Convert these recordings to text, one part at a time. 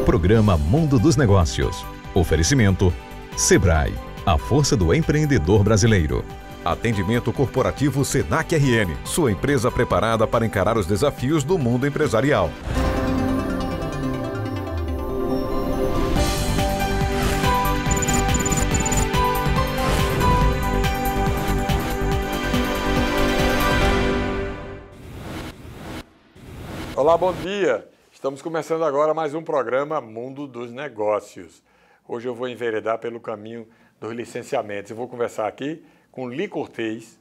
Programa Mundo dos Negócios. Oferecimento Sebrae, a força do empreendedor brasileiro. Atendimento corporativo Senac RN, sua empresa preparada para encarar os desafios do mundo empresarial. Olá, bom dia! Estamos começando agora mais um programa Mundo dos Negócios. Hoje eu vou enveredar pelo caminho dos licenciamentos. Eu vou conversar aqui com Li Cortez,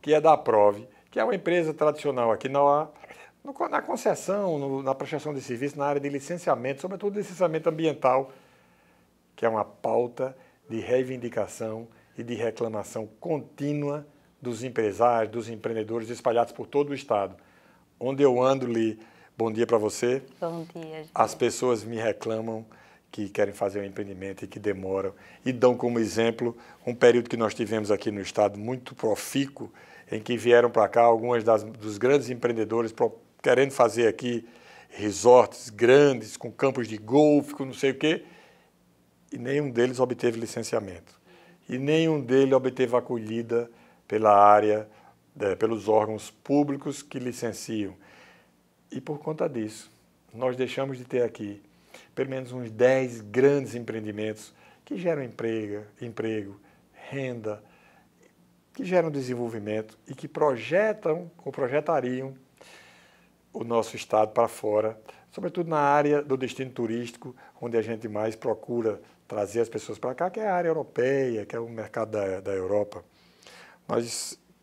que é da Aprove, que é uma empresa tradicional aqui na concessão, na prestação de serviço, na área de licenciamento, sobretudo licenciamento ambiental, que é uma pauta de reivindicação e de reclamação contínua dos empresários, dos empreendedores espalhados por todo o Estado. Onde eu ando, Li, bom dia para você. Bom dia, gente. As pessoas me reclamam que querem fazer um empreendimento e que demoram. E dão como exemplo um período que nós tivemos aqui no Estado muito profícuo, em que vieram para cá algumas dos grandes empreendedores querendo fazer aqui resorts grandes, com campos de golfe, com não sei o quê, e nenhum deles obteve licenciamento. E nenhum deles obteve acolhida pela área, pelos órgãos públicos que licenciam. E por conta disso, nós deixamos de ter aqui pelo menos uns 10 grandes empreendimentos que geram emprego, renda, que geram desenvolvimento e que projetam ou projetariam o nosso Estado para fora, sobretudo na área do destino turístico, onde a gente mais procura trazer as pessoas para cá, que é a área europeia, que é o mercado da Europa.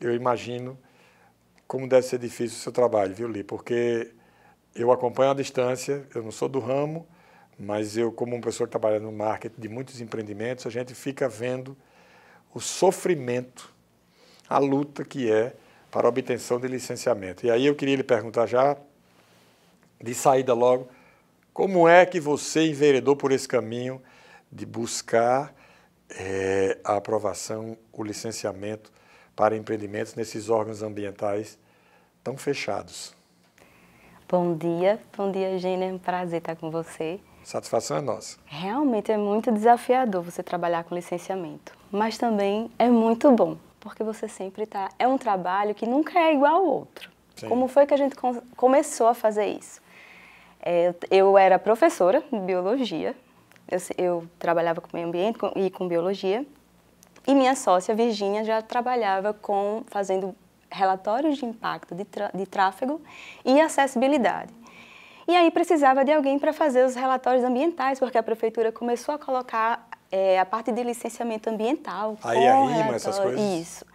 Eu imagino como deve ser difícil o seu trabalho, viu, Li? Porque eu acompanho à distância, eu não sou do ramo, mas eu, como uma pessoa que trabalha no marketing de muitos empreendimentos, a gente fica vendo o sofrimento, a luta que é para a obtenção de licenciamento. E aí eu queria lhe perguntar já, de saída logo, como é que você enveredou por esse caminho de buscar a aprovação, o licenciamento para empreendimentos nesses órgãos ambientais tão fechados? Bom dia, Gêner, é um prazer estar com você. Satisfação é nossa. Realmente é muito desafiador você trabalhar com licenciamento, mas também é muito bom, porque você sempre está... É um trabalho que nunca é igual ao outro. Sim. Como foi que a gente começou a fazer isso? Eu era professora de biologia, eu trabalhava com meio ambiente e com biologia, e minha sócia, Virgínia, já trabalhava fazendo relatórios de impacto de tráfego e acessibilidade. E aí precisava de alguém para fazer os relatórios ambientais, porque a prefeitura começou a colocar a parte de licenciamento ambiental. Aí a RIMA, essas coisas? Isso.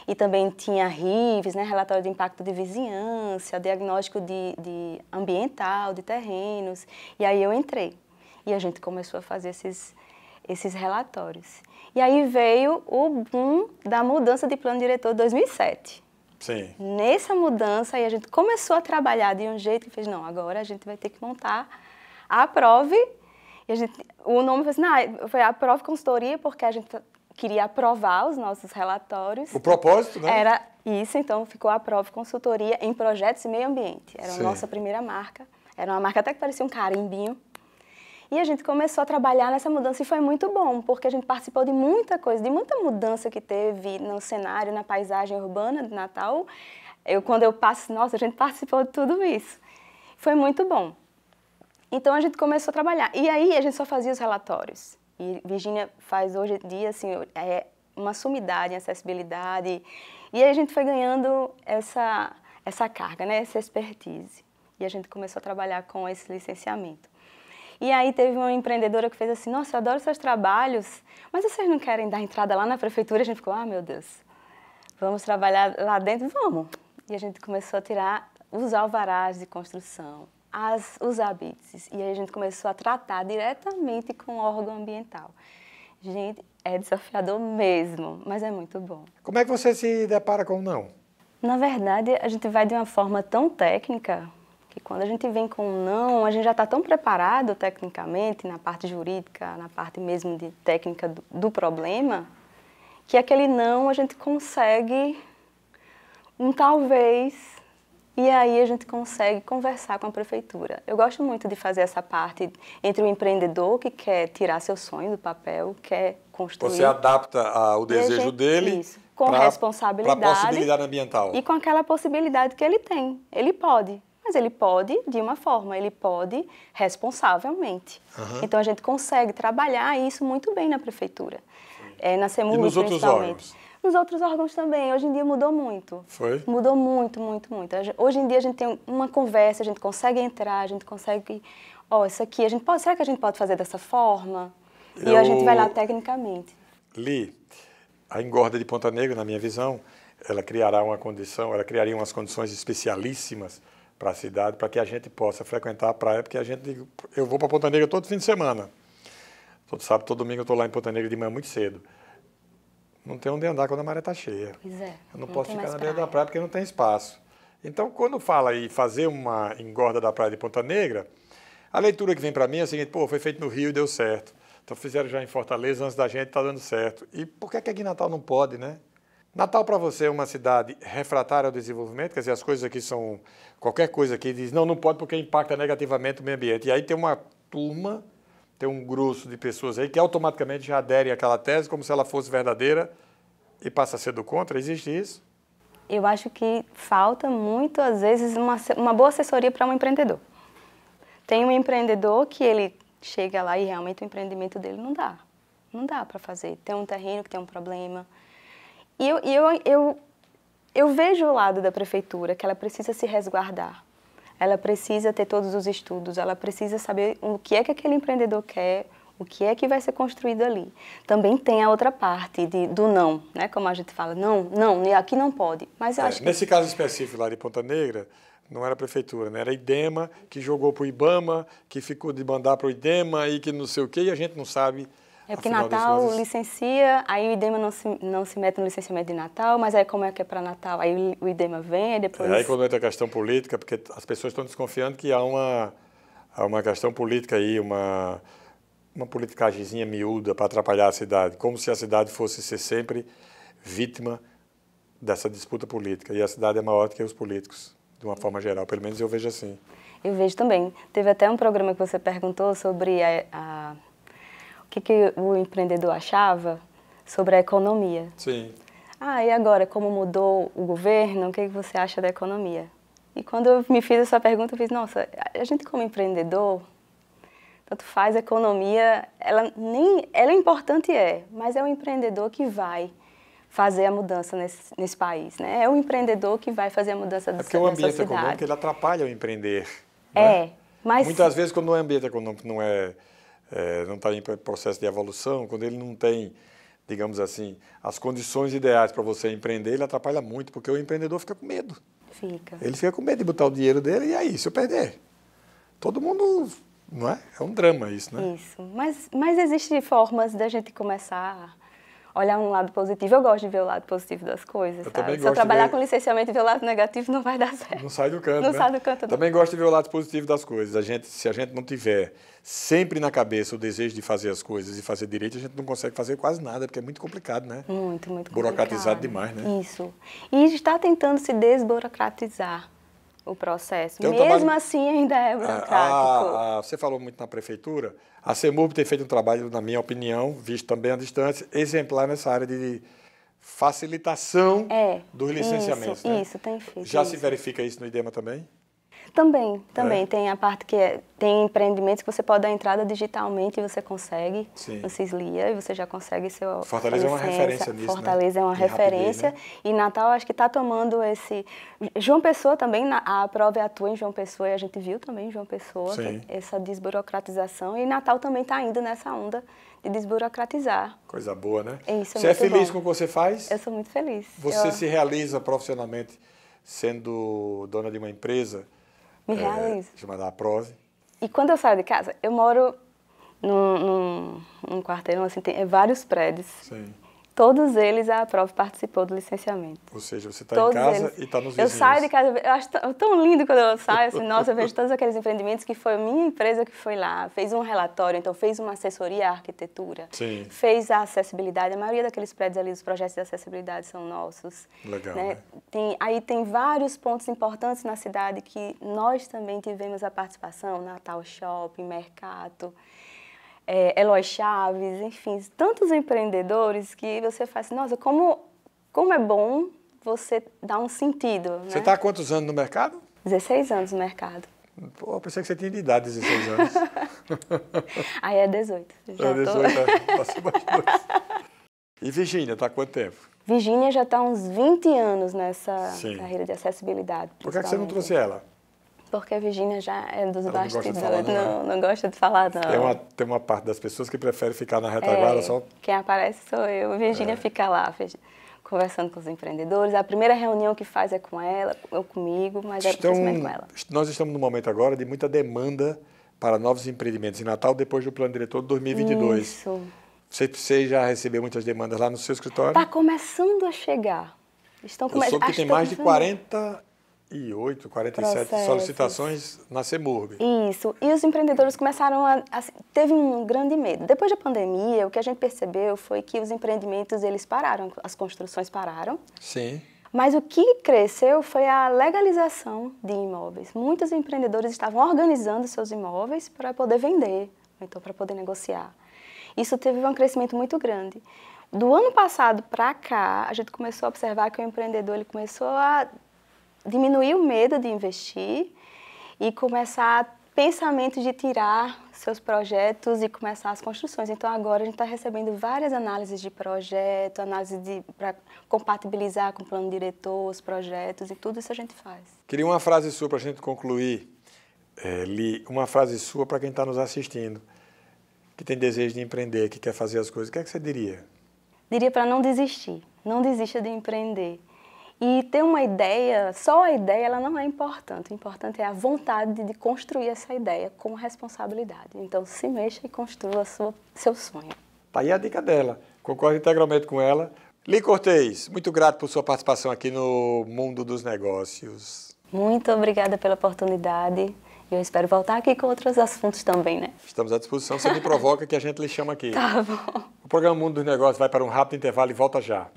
E também tinha RIVs, né, relatório de impacto de vizinhança, diagnóstico de ambiental, de terrenos. E aí eu entrei. E a gente começou a fazer esses relatórios. E aí veio o boom da mudança de plano diretor de 2007. Sim. Nessa mudança, aí a gente começou a trabalhar de um jeito que fez, não, agora a gente vai ter que montar a Aprove. E o nome foi assim, foi a Aprove Consultoria, porque a gente queria aprovar os nossos relatórios. O propósito, né? Era isso, então ficou a Aprove Consultoria em Projetos e Meio Ambiente. Era a nossa primeira marca. Era uma marca até que parecia um carimbinho. E a gente começou a trabalhar nessa mudança e foi muito bom, porque a gente participou de muita coisa, de muita mudança que teve no cenário, na paisagem urbana de Natal. Quando eu passo, nossa, a gente participou de tudo isso. Foi muito bom. Então a gente começou a trabalhar. E aí a gente só fazia os relatórios. E Virgínia faz hoje em dia assim, uma sumidade em acessibilidade. E aí a gente foi ganhando essa carga, né, essa expertise. E a gente começou a trabalhar com esse licenciamento. E aí teve uma empreendedora que fez assim, nossa, eu adoro seus trabalhos, mas vocês não querem dar entrada lá na prefeitura? A gente ficou, meu Deus, vamos trabalhar lá dentro? Vamos. E a gente começou a tirar os alvarás de construção, os habites, e aí a gente começou a tratar diretamente com o órgão ambiental. Gente, é desafiador mesmo, mas é muito bom. Como é que você se depara com o não? Na verdade, a gente vai de uma forma tão técnica, que quando a gente vem com um não, a gente já está tão preparado tecnicamente, na parte jurídica, na parte mesmo de técnica do problema, que aquele não a gente consegue um talvez E aí a gente consegue conversar com a prefeitura. Eu gosto muito de fazer essa parte entre o empreendedor que quer tirar seu sonho do papel, quer construir. Você adapta o desejo dele isso, com responsabilidade. Para a possibilidade ambiental. E com aquela possibilidade que ele tem. Ele pode, mas ele pode de uma forma, ele pode responsavelmente. Então a gente consegue trabalhar isso muito bem na prefeitura. Na CEMUB, e nos outros órgãos? Nos outros órgãos também. Hoje em dia mudou muito. Foi? Mudou muito, muito, muito. Hoje em dia a gente tem uma conversa, a gente consegue entrar, a gente consegue... isso aqui, será que a gente pode fazer dessa forma? E a gente vai lá tecnicamente. Li, a engorda de Ponta Negra, na minha visão, ela criaria umas condições especialíssimas para a cidade, para que a gente possa frequentar a praia, porque eu vou para Ponta Negra todo fim de semana. Todo sábado, todo domingo eu estou lá em Ponta Negra de manhã muito cedo. Não tem onde andar quando a maré está cheia. Pois é. Eu não posso ficar na beira da praia porque não tem espaço. Então, quando fala em fazer uma engorda da praia de Ponta Negra, a leitura que vem para mim é a seguinte: foi feito no Rio e deu certo. Então fizeram já em Fortaleza antes da gente, está dando certo. E por que aqui em Natal não pode, né? Natal para você é uma cidade refratária ao desenvolvimento, quer dizer, as coisas aqui são... Qualquer coisa aqui diz, não pode porque impacta negativamente o meio ambiente. E aí tem uma turma, tem um grosso de pessoas aí que automaticamente já aderem àquela tese como se ela fosse verdadeira e passa a ser do contra. Existe isso? Eu acho que falta muito, às vezes, uma boa assessoria para um empreendedor. Tem um empreendedor que ele chega lá e realmente o empreendimento dele não dá. Não dá para fazer. Tem um terreno que tem um problema. E eu vejo o lado da prefeitura, que ela precisa se resguardar. Ela precisa ter todos os estudos, ela precisa saber o que é que aquele empreendedor quer, o que é que vai ser construído ali. Também tem a outra parte do não, né? Como a gente fala, não, aqui não pode. Mas eu acho que... Nesse caso específico lá de Ponta Negra, não era a prefeitura, né? Era a IDEMA que jogou para o IBAMA, que ficou de mandar para o IDEMA e que não sei o quê, e a gente não sabe... É porque Natal licencia, aí o IDEMA não se mete no licenciamento de Natal, mas aí como é que é para Natal? Aí o IDEMA vem e depois... Aí quando entra a questão política, porque as pessoas estão desconfiando que há uma questão política aí, uma politicagemzinha miúda para atrapalhar a cidade, como se a cidade fosse ser sempre vítima dessa disputa política. E a cidade é maior do que os políticos, de uma forma geral, pelo menos eu vejo assim. Eu vejo também. Teve até um programa que você perguntou sobre o que o empreendedor achava sobre a economia. Sim. E agora, como mudou o governo, o que você acha da economia? E quando eu me fiz essa pergunta, eu fiz, nossa, a gente como empreendedor, tanto faz a economia, ela é importante, mas é o empreendedor que vai fazer a mudança nesse país, né? É o empreendedor que vai fazer a mudança dessa cidade. É porque o ambiente econômico, ele atrapalha o empreender. Né? Mas... Muitas vezes, quando o ambiente econômico não está em processo de evolução, quando ele não tem, digamos assim, as condições ideais para você empreender, ele atrapalha muito, porque o empreendedor fica com medo. Ele fica com medo de botar o dinheiro dele e aí, se eu perder? Todo mundo, não é? É um drama isso, né? Isso, mas existem formas da gente começar a olhar um lado positivo. Eu gosto de ver o lado positivo das coisas, sabe? Se eu trabalhar com licenciamento e ver o lado negativo, não vai dar certo. Não sai do canto, Não sai do canto. Também gosto de ver o lado positivo das coisas. Se a gente não tiver sempre na cabeça o desejo de fazer as coisas e fazer direito, a gente não consegue fazer quase nada, porque é muito complicado, né? Muito, muito burocratizado demais, né? Isso. E está tentando se desburocratizar o processo. Mesmo assim, ainda é burocrático. Você falou muito na prefeitura. A CEMUB tem feito um trabalho, na minha opinião, visto também à distância, exemplar nessa área de facilitação dos licenciamentos. Isso, tem feito. Já se verifica isso no IDEMA também? Também. Tem a parte que tem empreendimentos que você pode dar entrada digitalmente e você consegue no Cislia e você já consegue seu Fortaleza é uma referência nisso, Fortaleza é uma referência. Rapidez, né? E Natal acho que está tomando esse... João Pessoa também, a Aprove atua em João Pessoa e a gente viu também em João Pessoa essa desburocratização e Natal também está indo nessa onda de desburocratizar. Coisa boa, né? Isso, você é feliz com o que você faz? Eu sou muito feliz. Você se realiza profissionalmente sendo dona de uma empresa? Me realizo. Chamada Aprove. E quando eu saio de casa, eu moro num quarteirão, assim, tem vários prédios. Sim. Todos eles, a Aprove participou do licenciamento. Ou seja, você está em casa e está nos vizinhos. Eu saio de casa, eu acho tão lindo quando eu saio, assim, nossa, eu vejo todos aqueles empreendimentos que foi a minha empresa que foi lá, fez um relatório, então fez uma assessoria à arquitetura, Sim. fez a acessibilidade, a maioria daqueles prédios ali, os projetos de acessibilidade são nossos. Legal, né? Né? Aí tem vários pontos importantes na cidade que nós também tivemos a participação, Natal Shopping, Mercado, Eloy Chaves, enfim, tantos empreendedores que você faz assim, nossa, como é bom você dar um sentido. Você né? está há quantos anos no mercado? 16 anos no mercado. Pô, eu pensei que você tinha de idade, 16 anos. Aí é 18. Já 18, acima de 2. E Virgínia, está há quanto tempo? Virgínia já está há uns 20 anos nessa Sim. carreira de acessibilidade. Por que você não trouxe ela? Porque a Virgínia já é dos Ela bastidores, não gosta de falar, não. Tem uma parte das pessoas que prefere ficar na retaguarda só... Quem aparece sou eu. A Virgínia fica lá, conversando com os empreendedores. A primeira reunião que faz é com ela, ou comigo, mas é principalmente com ela. Nós estamos num momento agora de muita demanda para novos empreendimentos em Natal, depois do Plano Diretor de 2022. Isso. Você já recebeu muitas demandas lá no seu escritório? Está começando a chegar. Eu soube que tem mais de 48, 47 solicitações na CEMURB. Isso. E os empreendedores começaram teve um grande medo. Depois da pandemia, o que a gente percebeu foi que os empreendimentos, eles pararam, as construções pararam. Sim. Mas o que cresceu foi a legalização de imóveis. Muitos empreendedores estavam organizando seus imóveis para poder vender, ou então para poder negociar. Isso teve um crescimento muito grande. Do ano passado para cá, a gente começou a observar que o empreendedor ele começou a diminuir o medo de investir e começar pensamento de tirar seus projetos e começar as construções. Então, agora a gente está recebendo várias análises de projeto, para compatibilizar com o plano diretor, os projetos, e tudo isso a gente faz. Queria uma frase sua para a gente concluir, Li, uma frase sua para quem está nos assistindo, que tem desejo de empreender, que quer fazer as coisas. O que é que você diria? Diria para não desistir, não desista de empreender. E ter uma ideia, só a ideia, ela não é importante. O importante é a vontade de construir essa ideia com responsabilidade. Então, se mexa e construa seu sonho. Tá aí a dica dela. Concordo integralmente com ela. Li Cortez, muito grato por sua participação aqui no Mundo dos Negócios. Muito obrigada pela oportunidade. Eu espero voltar aqui com outros assuntos também, né? Estamos à disposição. Você me provoca que a gente lhe chama aqui. Tá bom. O programa Mundo dos Negócios vai para um rápido intervalo e volta já.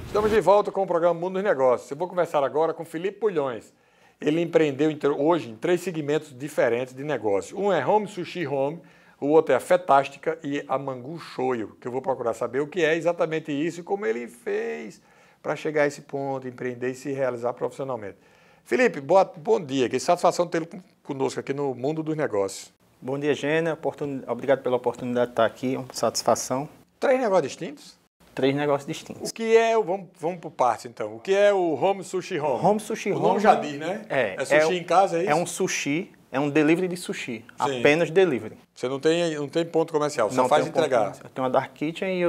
Estamos de volta com o programa Mundo dos Negócios. Eu vou conversar agora com Felipe Pulhões. Ele empreendeu hoje em 3 segmentos diferentes de negócio. Um é Home Sushi Home, o outro é a Fetástica e a Mangu Shoyu, que eu vou procurar saber o que é exatamente isso e como ele fez para chegar a esse ponto, empreender e se realizar profissionalmente. Felipe, bom dia. Que satisfação tê-lo conosco aqui no Mundo dos Negócios. Bom dia, Gênia. Obrigado pela oportunidade de estar aqui. Uma satisfação. 3 negócios distintos? 3 negócios distintos. O que é, vamos por partes então, o que é o Home Sushi Home? Home Sushi Home... O nome já diz, né? É sushi em casa, é isso? É um sushi, é um delivery de sushi, Sim. apenas delivery. Você não tem ponto comercial, só Não faz tenho entregar. Eu tenho uma dark kitchen e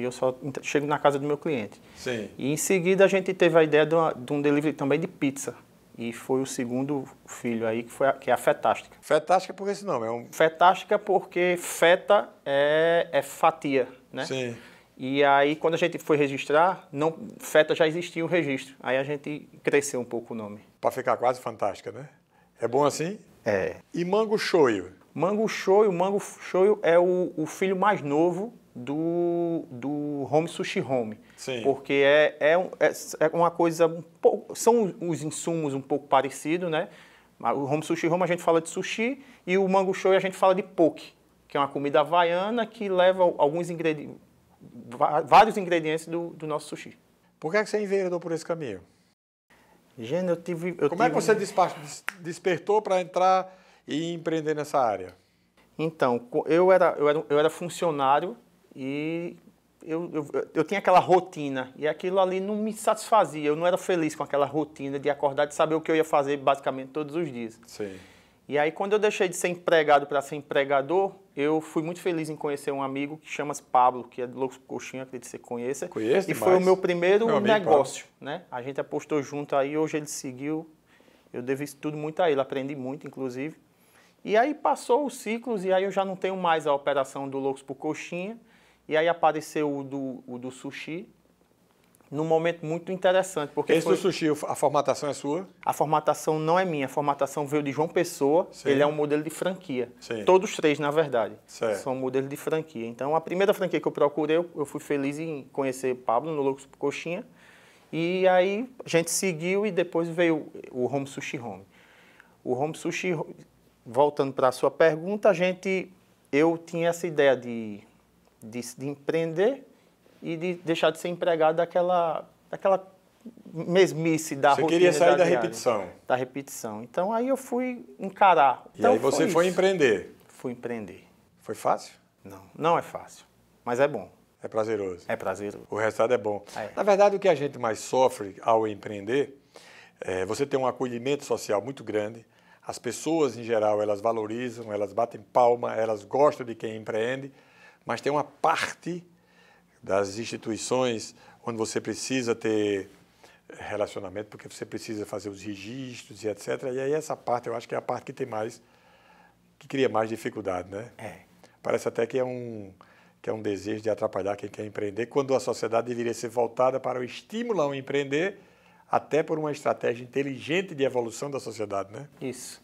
eu só chego na casa do meu cliente. Sim. E em seguida a gente teve a ideia de um delivery também de pizza. E foi o segundo filho aí, que é a Fetástica. Fetástica por esse nome? Fetástica porque feta é fatia, né? Sim. E aí, quando a gente foi registrar, feta já existia o registro. Aí a gente cresceu um pouco o nome. Para ficar quase fantástica, né? É bom assim? É. E Mangu Shoyu? Mangu Shoyu é o filho mais novo do Home Sushi Home. Sim. Porque é uma coisa... são os insumos um pouco parecidos, né? O Home Sushi Home a gente fala de sushi e o Mangu Shoyu a gente fala de poke, que é uma comida havaiana que leva vários ingredientes do nosso sushi. Por que você enveredou por esse caminho? Gênio, Como é que você despertou para entrar e empreender nessa área? Então, eu era funcionário e eu tinha aquela rotina e aquilo ali não me satisfazia. Eu não era feliz com aquela rotina de acordar, de saber o que eu ia fazer basicamente todos os dias. Sim. E aí, quando eu deixei de ser empregado para ser empregador, eu fui muito feliz em conhecer um amigo que chama-se Pablo, que é do Loucos por Coxinha, acredito que você conheça. Conheço E demais. foi o meu primeiro Meu amigo, negócio, né? A gente apostou junto aí, hoje ele seguiu. Eu devo isso tudo muito a ele, aprendi muito, inclusive. E aí passou os ciclos, e aí eu já não tenho mais a operação do Loucos por Coxinha. E aí apareceu o do sushi, num momento muito interessante. Porque Esse do sushi, a formatação é sua? A formatação não é minha, a formatação veio de João Pessoa, Sim. ele é um modelo de franquia. Sim. Todos três, na verdade, Certo. são modelos de franquia. Então, a primeira franquia que eu procurei, eu fui feliz em conhecer Pablo no Loucos por Coxinha. E aí a gente seguiu e depois veio o Home Sushi Home. O Home Sushi, voltando para a sua pergunta, eu tinha essa ideia de empreender e de deixar de ser empregado daquela mesmice da rotina. Você queria sair da diária, repetição. Da repetição. Então, aí eu fui encarar. E Então, aí você foi empreender. Fui empreender. Foi fácil? Não, não é fácil, mas é bom. É prazeroso. É prazeroso. O resultado é bom. É. Na verdade, o que a gente mais sofre ao empreender é você ter um acolhimento social muito grande. As pessoas, em geral, elas valorizam, elas batem palma, elas gostam de quem empreende, mas tem uma parte das instituições onde você precisa ter relacionamento, porque você precisa fazer os registros e etc. E aí essa parte, eu acho que é a parte que que cria mais dificuldade, né? É. Parece até que é um desejo de atrapalhar quem quer empreender, quando a sociedade deveria ser voltada para o estímulo ao empreender, até por uma estratégia inteligente de evolução da sociedade, né? Isso.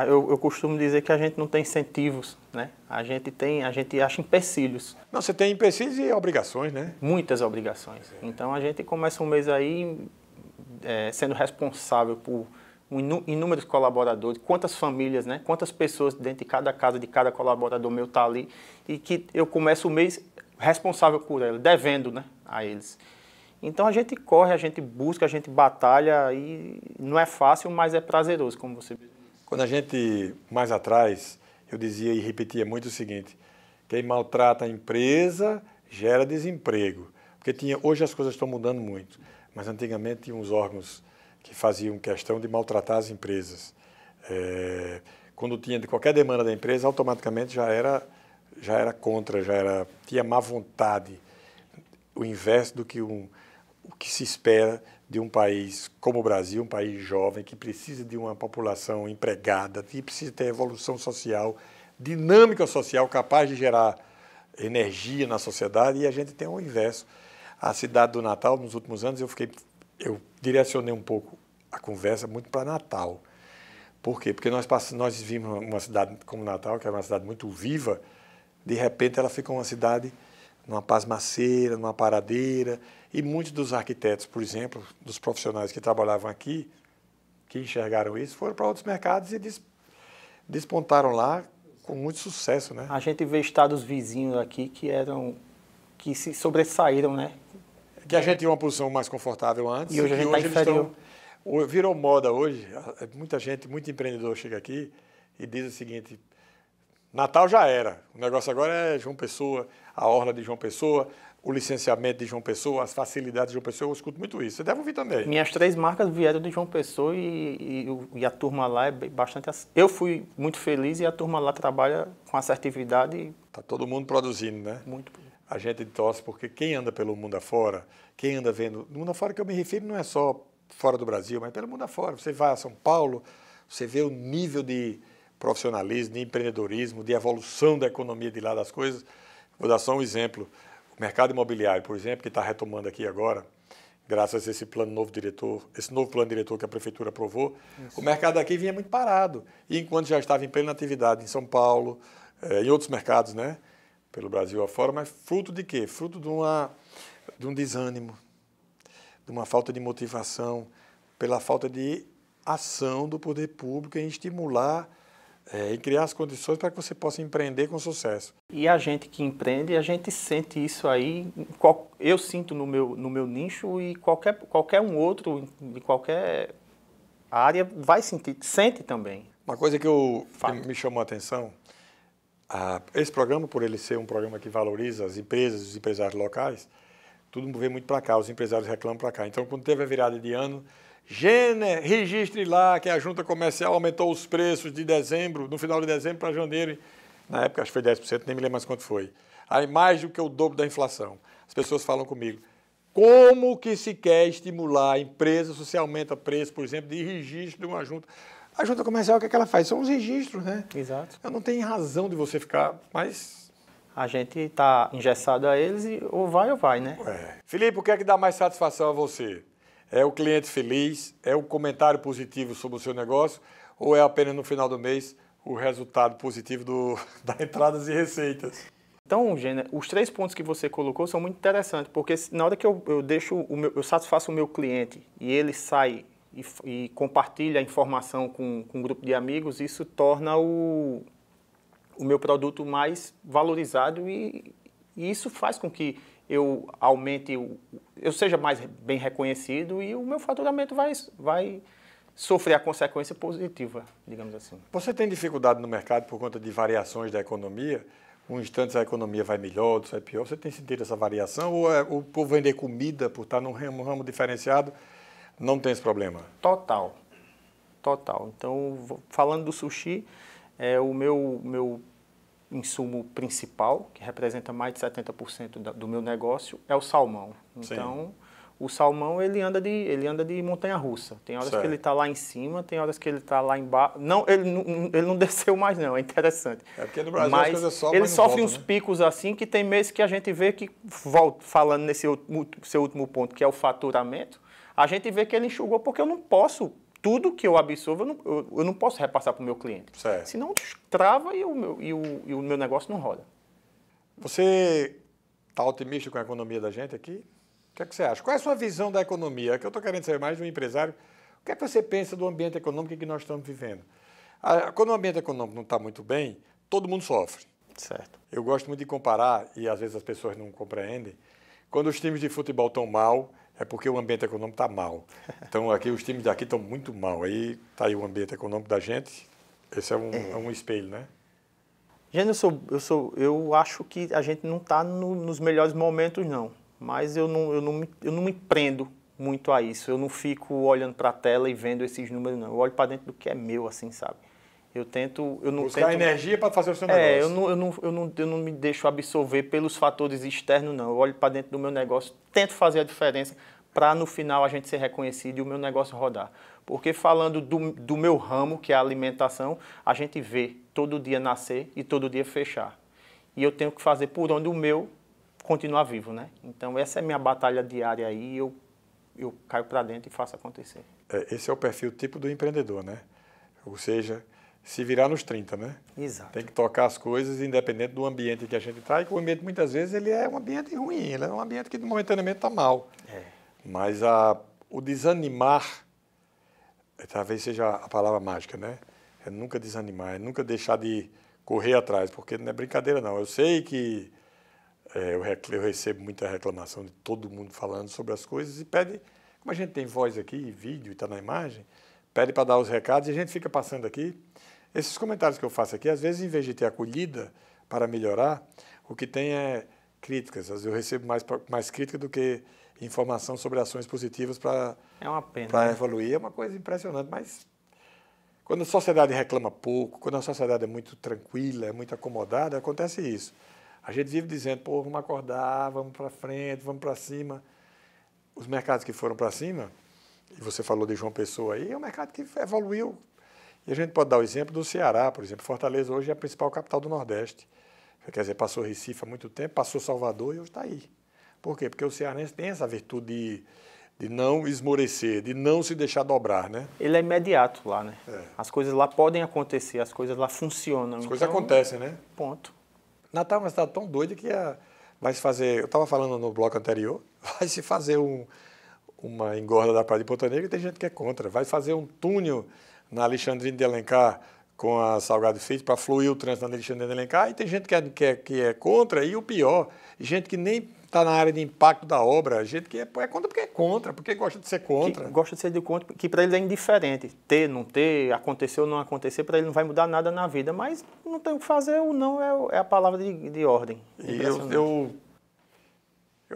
Eu costumo dizer que a gente não tem incentivos, né? A gente acha empecilhos. Não, você tem empecilhos e obrigações, né? Muitas obrigações. Então, a gente começa um mês aí sendo responsável por inúmeros colaboradores, quantas famílias, né? Quantas pessoas dentro de cada casa, de cada colaborador meu está ali, e que eu começo o mês responsável por elas, devendo, né, a eles. Então a gente corre, a gente busca, a gente batalha, e não é fácil, mas é prazeroso, como você disse. Quando a gente, mais atrás, eu dizia e repetia muito o seguinte: quem maltrata a empresa gera desemprego. Porque hoje as coisas estão mudando muito, mas antigamente tinha uns órgãos que faziam questão de maltratar as empresas. Quando tinha qualquer demanda da empresa, automaticamente já era contra, tinha má vontade. O inverso do que o que se espera de um país como o Brasil, um país jovem, que precisa de uma população empregada, que precisa ter evolução social, dinâmica social, capaz de gerar energia na sociedade, e a gente tem o inverso. A cidade do Natal, nos últimos anos, eu direcionei um pouco a conversa muito para Natal. Por quê? Porque nós vimos uma cidade como Natal, que é uma cidade muito viva, de repente ela fica uma cidade numa pasmaceira, numa paradeira, e muitos dos arquitetos, por exemplo, dos profissionais que trabalhavam aqui, que enxergaram isso, foram para outros mercados e despontaram lá com muito sucesso, né? A gente vê estados vizinhos aqui que se sobressaíram, né? Que a gente tinha uma posição mais confortável antes. E hoje a gente está inferior. Virou moda hoje, muita gente, muito empreendedor chega aqui e diz o seguinte: Natal já era, o negócio agora é João Pessoa, a orla de João Pessoa, o licenciamento de João Pessoa, as facilidades de João Pessoa, eu escuto muito isso. Você deve ouvir também. Minhas 3 marcas vieram de João Pessoa e a turma lá é bastante... Eu fui muito feliz e a turma lá trabalha com assertividade. Está todo mundo produzindo, né? Muito. A gente torce porque quem anda pelo mundo afora, quem anda vendo... No mundo afora que eu me refiro não é só fora do Brasil, mas pelo mundo afora. Você vai a São Paulo, você vê o nível de profissionalismo, de empreendedorismo, de evolução da economia de lá das coisas. Vou dar só um exemplo. O mercado imobiliário, por exemplo, que está retomando aqui agora, graças a esse novo plano diretor que a prefeitura aprovou, isso. O mercado aqui vinha muito parado. E enquanto já estava em plena atividade em São Paulo, em outros mercados, né, pelo Brasil afora, mas fruto de quê? Fruto de um desânimo, de uma falta de motivação, pela falta de ação do poder público em estimular, em criar as condições para que você possa empreender com sucesso. E a gente que empreende, a gente sente isso aí, eu sinto no meu nicho, e qualquer um outro, de qualquer área, vai sentir, sente também. Uma coisa que me chamou a atenção, esse programa, por ele ser um programa que valoriza as empresas, os empresários locais, tudo vem muito para cá, os empresários reclamam para cá. Então, quando teve a virada de ano, Gêner, registre lá que a junta comercial aumentou os preços de dezembro, no final de dezembro para janeiro. Na época acho que foi 10%, nem me lembro mais quanto foi. Aí mais do que o dobro da inflação. As pessoas falam comigo, como que se quer estimular a empresa se você aumenta preço, por exemplo, de registro de uma junta? A junta comercial, o que é que ela faz? São os registros, né? Exato. Eu não tenho razão de você ficar, mas... A gente está engessado a eles e ou vai, né? Felipe, o que é que dá mais satisfação a você? É o cliente feliz? É o comentário positivo sobre o seu negócio? Ou é apenas no final do mês o resultado positivo das entradas e receitas? Então, Gêner, os 3 pontos que você colocou são muito interessantes, porque na hora que eu eu satisfaço o meu cliente e ele sai e compartilha a informação com um grupo de amigos, isso torna o meu produto mais valorizado e isso faz com que eu aumente, eu seja mais bem reconhecido e o meu faturamento vai sofrer a consequência positiva, digamos assim. Você tem dificuldade no mercado por conta de variações da economia? Um instante a economia vai melhor, outro vai pior. Você tem sentido essa variação? Ou por vender comida, por estar num ramo diferenciado, não tem esse problema? Total. Então, falando do sushi, o meu insumo principal, que representa mais de 70% do meu negócio, é o salmão. Então, o salmão ele anda de montanha-russa. Tem horas que ele está lá em cima, tem horas que ele está lá embaixo. Não, ele não desceu mais não, é interessante. É porque no Brasil mas as coisas sobem, ele sofre voltam, uns né? picos assim que tem meses que a gente vê que, falando nesse seu último ponto, que é o faturamento, a gente vê que ele enxugou porque eu não posso, tudo que eu absorvo, eu não posso repassar para o meu cliente. Certo. Senão trava e o meu negócio não roda. Você está otimista com a economia da gente aqui? O que é que você acha? Qual é a sua visão da economia? É que eu estou querendo saber mais de um empresário. O que é que você pensa do ambiente econômico que nós estamos vivendo? Quando o ambiente econômico não está muito bem, todo mundo sofre. Certo. Eu gosto muito de comparar, e às vezes as pessoas não compreendem, quando os times de futebol estão mal, é porque o ambiente econômico está mal. Então, aqui os times daqui estão muito mal. Aí está aí o ambiente econômico da gente. Esse é um espelho, né? Gênero, eu acho que a gente não está nos melhores momentos, não. Mas eu não me prendo muito a isso. Eu não fico olhando para a tela e vendo esses números, não. Eu olho para dentro do que é meu, assim, sabe? Buscar energia para fazer o seu negócio. Eu não me deixo absorver pelos fatores externos, não. Eu olho para dentro do meu negócio, tento fazer a diferença para, no final, a gente ser reconhecido e o meu negócio rodar. Porque falando do meu ramo, que é a alimentação, a gente vê todo dia nascer e todo dia fechar. E eu tenho que fazer por onde o meu continuar vivo, né? Então, essa é a minha batalha diária aí, eu caio para dentro e faço acontecer. Esse é o perfil tipo do empreendedor, né? Ou seja, se virar nos 30, né? Exato. Tem que tocar as coisas independente do ambiente que a gente está. E que o ambiente, muitas vezes, ele é um ambiente ruim. Ele é um ambiente que, momentaneamente, está mal. Mas o desanimar, talvez seja a palavra mágica, né? É nunca desanimar, é nunca deixar de correr atrás. Porque não é brincadeira, não. Eu sei que eu recebo muita reclamação de todo mundo falando sobre as coisas e pede, como a gente tem voz aqui, vídeo e está na imagem, pede para dar os recados e a gente fica passando aqui. Esses comentários que eu faço aqui, às vezes, em vez de ter acolhida para melhorar, o que tem é críticas. Às vezes eu recebo mais crítica do que informação sobre ações positivas para evoluir. É uma coisa impressionante, mas quando a sociedade reclama pouco, quando a sociedade é muito tranquila, é muito acomodada, acontece isso. A gente vive dizendo, pô, vamos acordar, vamos para frente, vamos para cima. Os mercados que foram para cima, e você falou de João Pessoa aí, é um mercado que evoluiu. E a gente pode dar o exemplo do Ceará, por exemplo. Fortaleza hoje é a principal capital do Nordeste. Quer dizer, passou Recife há muito tempo, passou Salvador e hoje está aí. Por quê? Porque o cearense tem essa virtude de não esmorecer, de não se deixar dobrar, né? Ele é imediato lá, né? As coisas lá podem acontecer, as coisas lá funcionam. As coisas acontecem, né? Ponto. Natal é uma cidade tão doida que vai se fazer... Eu estava falando no bloco anterior, vai se fazer uma engorda da Praia de Ponta Negra e tem gente que é contra. Vai fazer um túnel na Alexandrina de Alencar com a Salgado Filho para fluir o trânsito na Alexandrina de Alencar e tem gente que é contra e o pior, gente que nem está na área de impacto da obra, gente que é contra porque gosta de ser contra. Que gosta de ser de contra, que para ele é indiferente. Ter, não ter, acontecer ou não acontecer, para ele não vai mudar nada na vida, mas não tem o que fazer, o não é a palavra de ordem. E eu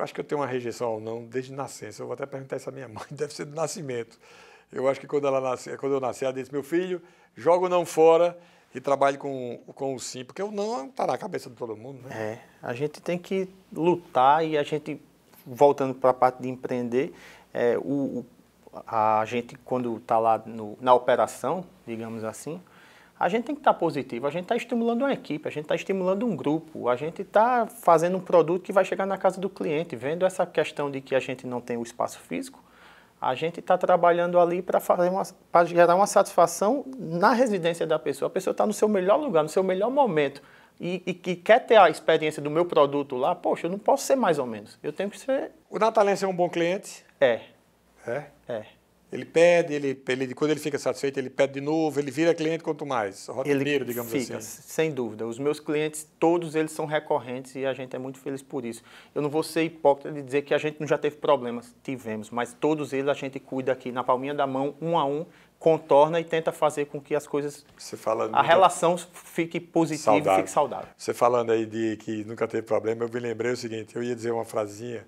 acho que eu tenho uma rejeição ao não desde nascença. Eu vou até perguntar isso à minha mãe, deve ser do nascimento. Eu acho que quando eu nasci, ela disse, meu filho, joga o não fora e trabalhe com o sim, porque o não está na cabeça de todo mundo, né? A gente tem que lutar e a gente, voltando para a parte de empreender, a gente quando está lá na operação, digamos assim, a gente tem que estar positivo, a gente está estimulando uma equipe, a gente está estimulando um grupo, a gente está fazendo um produto que vai chegar na casa do cliente, vendo essa questão de que a gente não tem o espaço físico, a gente está trabalhando ali para gerar uma satisfação na residência da pessoa. A pessoa está no seu melhor lugar, no seu melhor momento e que quer ter a experiência do meu produto lá, poxa, eu não posso ser mais ou menos, eu tenho que ser... O natalense é um bom cliente? É. Ele pede, quando ele fica satisfeito, ele pede de novo, ele vira cliente quanto mais, rotineiro, digamos assim. Sem dúvida. Os meus clientes, todos eles são recorrentes e a gente é muito feliz por isso. Eu não vou ser hipócrita de dizer que a gente não já teve problemas, tivemos, mas todos eles a gente cuida aqui na palminha da mão, um a um, contorna e tenta fazer com que as coisas, a relação fique positiva e fique saudável. Você falando aí de que nunca teve problema, eu me lembrei o seguinte, eu ia dizer uma frasinha,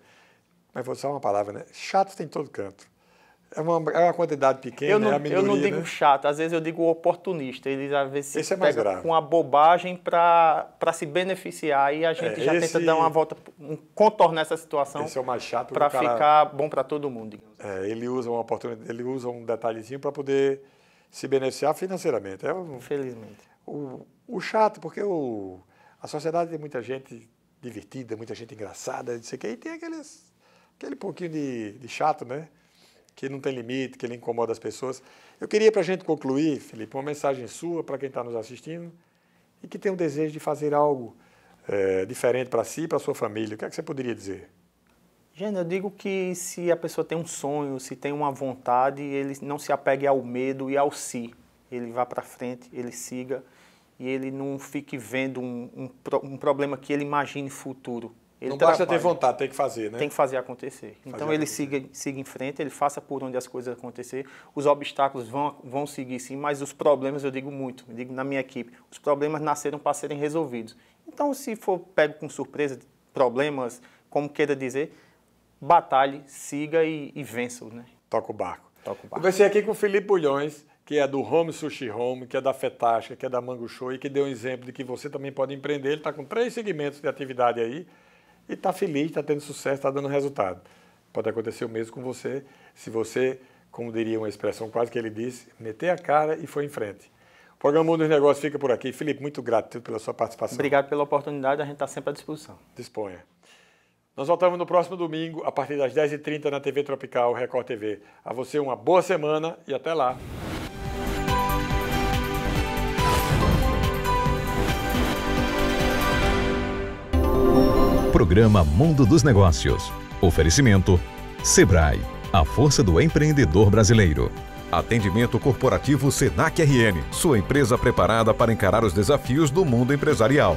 mas vou usar uma palavra, né? Chato tem em todo canto. É uma quantidade pequena, é a minoria, eu não digo né? Chato, às vezes eu digo oportunista. Eles às vezes Esse se é mais pegam grave. com a bobagem para se beneficiar e a gente já tenta dar uma volta, contornar essa situação. Esse é o mais chato. Para ficar bom para todo mundo. Ele usa uma oportunidade, ele usa um detalhezinho para poder se beneficiar financeiramente. Infelizmente. O chato, porque a sociedade tem muita gente divertida, muita gente engraçada, não sei o quê, e tem aquele pouquinho de chato, né? Que não tem limite, que ele incomoda as pessoas. Eu queria, para a gente concluir, Felipe, uma mensagem sua para quem está nos assistindo e que tem um desejo de fazer algo diferente para si e para a sua família. O que é que você poderia dizer? Gente, eu digo que se a pessoa tem um sonho, se tem uma vontade, ele não se apegue ao medo e ao si. Ele vá para frente, ele siga e ele não fique vendo um problema que ele imagine futuro. Não basta ter vontade, tem que fazer, né? Tem que fazer acontecer. Então ele siga em frente, ele faça por onde as coisas acontecer. Os obstáculos vão seguir sim, mas os problemas, eu digo na minha equipe, os problemas nasceram para serem resolvidos. Então se for pego com surpresa, problemas, como queira dizer, batalhe, siga e vença, né? Toca o barco. Toca o barco. Eu conversei aqui com o Felipe Bulhões, que é do Home Sushi Home, que é da Fetástica, que é da Mango Show e que deu um exemplo de que você também pode empreender. Ele está com 3 segmentos de atividade aí. E está feliz, está tendo sucesso, está dando resultado. Pode acontecer o mesmo com você, se você, como diria uma expressão quase que ele disse, meter a cara e foi em frente. O programa Mundo dos Negócios fica por aqui. Felipe, muito grato pela sua participação. Obrigado pela oportunidade, a gente está sempre à disposição. Disponha. Nós voltamos no próximo domingo, a partir das 10h30 na TV Tropical, Record TV. A você uma boa semana e até lá. Programa Mundo dos Negócios. Oferecimento Sebrae, a força do empreendedor brasileiro. Atendimento corporativo Senac RN, sua empresa preparada para encarar os desafios do mundo empresarial.